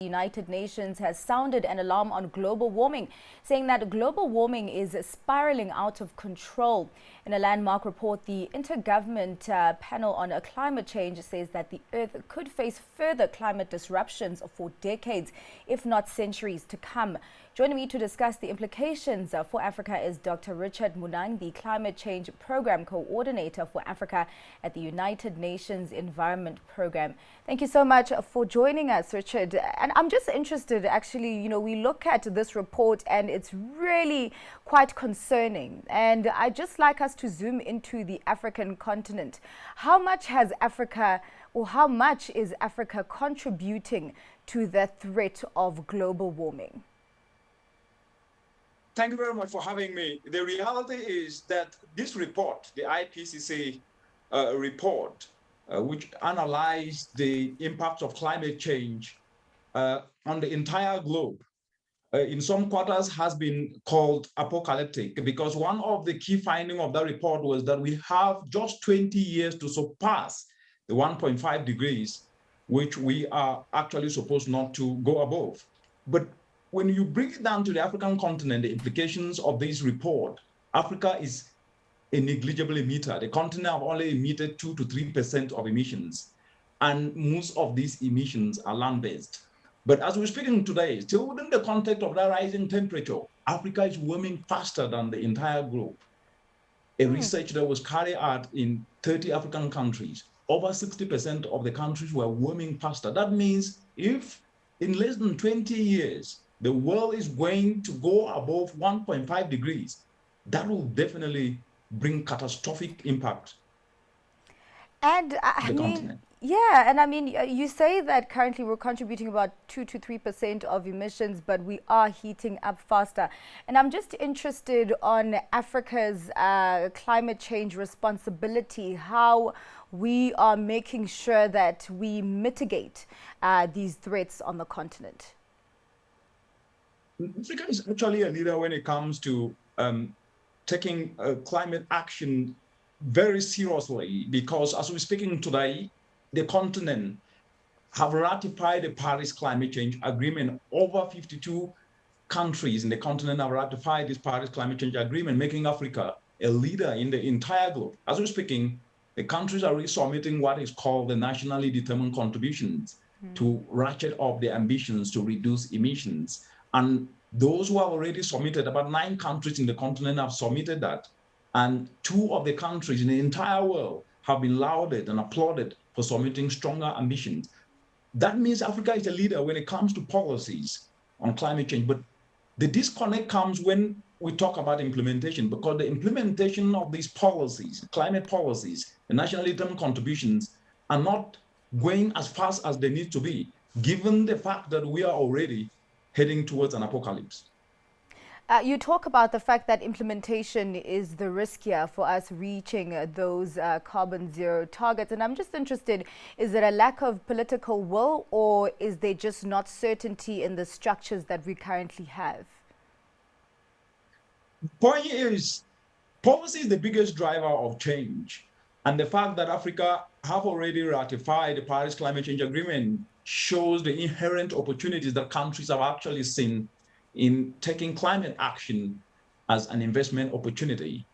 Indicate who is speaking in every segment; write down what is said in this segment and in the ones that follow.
Speaker 1: United Nations has sounded an alarm on global warming, saying that global warming is spiraling out of control. In a landmark report, the Intergovernmental Panel on Climate Change says that the Earth could face further climate disruptions for decades, if not centuries to come. Joining me to discuss the implications for Africa is Dr. Richard Munang, the Climate Change Program Coordinator for Africa at the United Nations Environment Program. Thank you so much for joining us, Richard. And I'm just interested, actually, we look at this report and it's really quite concerning. And I'd just like us to zoom into the African continent. How much has Africa, or how much is Africa contributing to the threat of global warming?
Speaker 2: Thank you very much for having me. The reality is that this report, the IPCC report, which analyzed the impact of climate change on the entire globe, in some quarters has been called apocalyptic, because one of the key findings of that report was that we have just 20 years to surpass the 1.5 degrees, which we are actually supposed not to go above. But when you bring it down to the African continent, the implications of this report, Africa is a negligible emitter. The continent have only emitted 2 to 3% of emissions, and most of these emissions are land-based. But as we're speaking today, still within the context of that rising temperature, Africa is warming faster than the entire globe. A research that was carried out in 30 African countries, over 60% of the countries were warming faster. That means if in less than 20 years, the world is going to go above 1.5 degrees, that will definitely bring catastrophic impact.
Speaker 1: And I mean, yeah, and I mean, you say that currently we're contributing about 2 to 3% of emissions, but we are heating up faster. And I'm just interested on Africa's climate change responsibility, how we are making sure that we mitigate these threats on the continent.
Speaker 2: Africa is actually a leader when it comes to taking climate action very seriously, because as we're speaking today, the continent have ratified the Paris Climate Change Agreement. Over 52 countries in the continent have ratified this Paris Climate Change Agreement, making Africa a leader in the entire globe. As we're speaking, the countries are resubmitting what is called the nationally determined contributions to ratchet up their ambitions to reduce emissions. And those who have already submitted, about 9 countries in the continent have submitted that. And 2 of the countries in the entire world have been lauded and applauded for submitting stronger ambitions. That means Africa is a leader when it comes to policies on climate change. But the disconnect comes when we talk about implementation, because the implementation of these policies, climate policies, the nationally determined contributions, are not going as fast as they need to be, given the fact that we are already heading towards an apocalypse.
Speaker 1: You talk about the fact that implementation is the riskier for us reaching those carbon zero targets. And I'm just interested, is it a lack of political will, or is there just not certainty in the structures that we currently have?
Speaker 2: The point is, policy is the biggest driver of change. And the fact that Africa have already ratified the Paris Climate Change Agreement shows the inherent opportunities that countries have actually seen in taking climate action as an investment opportunity.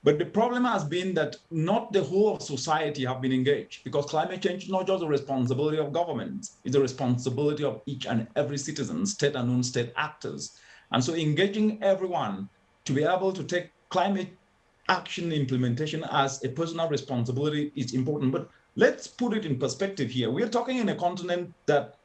Speaker 2: But the problem has been that not the whole of society have been engaged, because climate change is not just the responsibility of governments, it's the responsibility of each and every citizen, state and non-state actors. And so engaging everyone to be able to take climate action implementation as a personal responsibility is important. But let's put it in perspective here. We're talking in a continent that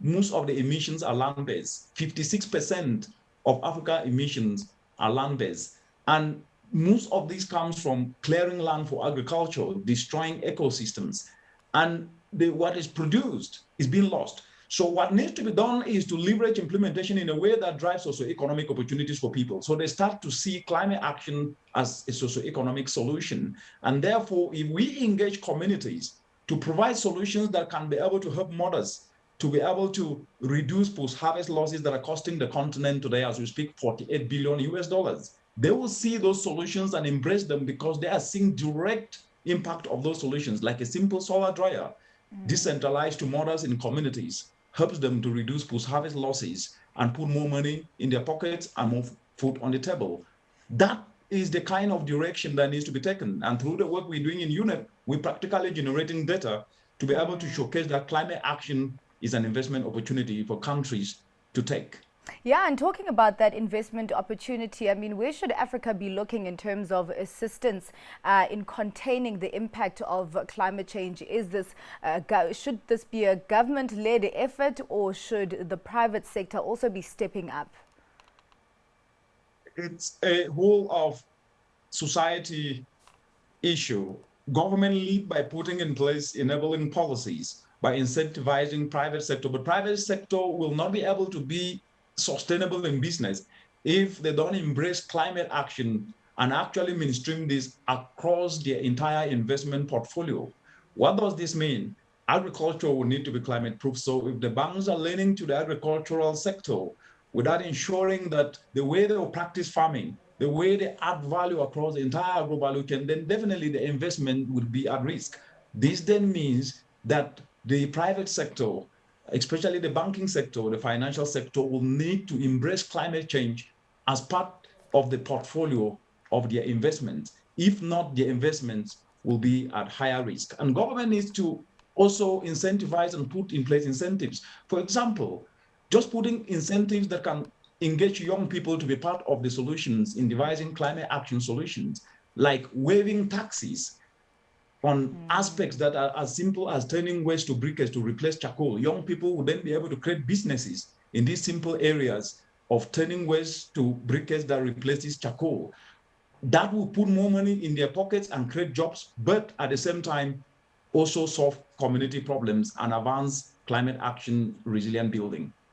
Speaker 2: most of the emissions are land-based. 56% of Africa emissions are land-based. And most of this comes from clearing land for agriculture, destroying ecosystems. And what is produced is being lost. So what needs to be done is to leverage implementation in a way that drives socioeconomic opportunities for people. So they start to see climate action as a socioeconomic solution. And therefore, if we engage communities to provide solutions that can be able to help mothers to be able to reduce post-harvest losses that are costing the continent today, as we speak, $48 billion US, they will see those solutions and embrace them, because they are seeing direct impact of those solutions, like a simple solar dryer, decentralized to mothers in communities, helps them to reduce post-harvest losses and put more money in their pockets and more food on the table. That is the kind of direction that needs to be taken. And through the work we're doing in UNEP, we're practically generating data to be able to showcase that climate action is an investment opportunity for countries to take.
Speaker 1: Yeah, and talking about that investment opportunity, I mean, where should Africa be looking in terms of assistance in containing the impact of climate change? Is this should this be a government-led effort, or should the private sector also be stepping up?
Speaker 2: It's a whole of society issue. Government lead by putting in place enabling policies, by incentivizing private sector, but private sector will not be able to be sustainable in business if they don't embrace climate action and actually mainstream this across their entire investment portfolio. What does this mean? Agriculture will need to be climate proof. So if the banks are lending to the agricultural sector without ensuring that the way they will practice farming, the way they add value across the entire agro value chain, then definitely the investment would be at risk. This then means that the private sector, especially the banking sector, the financial sector, will need to embrace climate change as part of the portfolio of their investments. If not, their investments will be at higher risk. And government needs to also incentivize and put in place incentives. For example, just putting incentives that can engage young people to be part of the solutions in devising climate action solutions, like waiving taxes on aspects that are as simple as turning waste to briquettes to replace charcoal. Young people will then be able to create businesses in these simple areas of turning waste to briquettes that replaces charcoal. That will put more money in their pockets and create jobs, but at the same time, also solve community problems and advance climate action resilient building.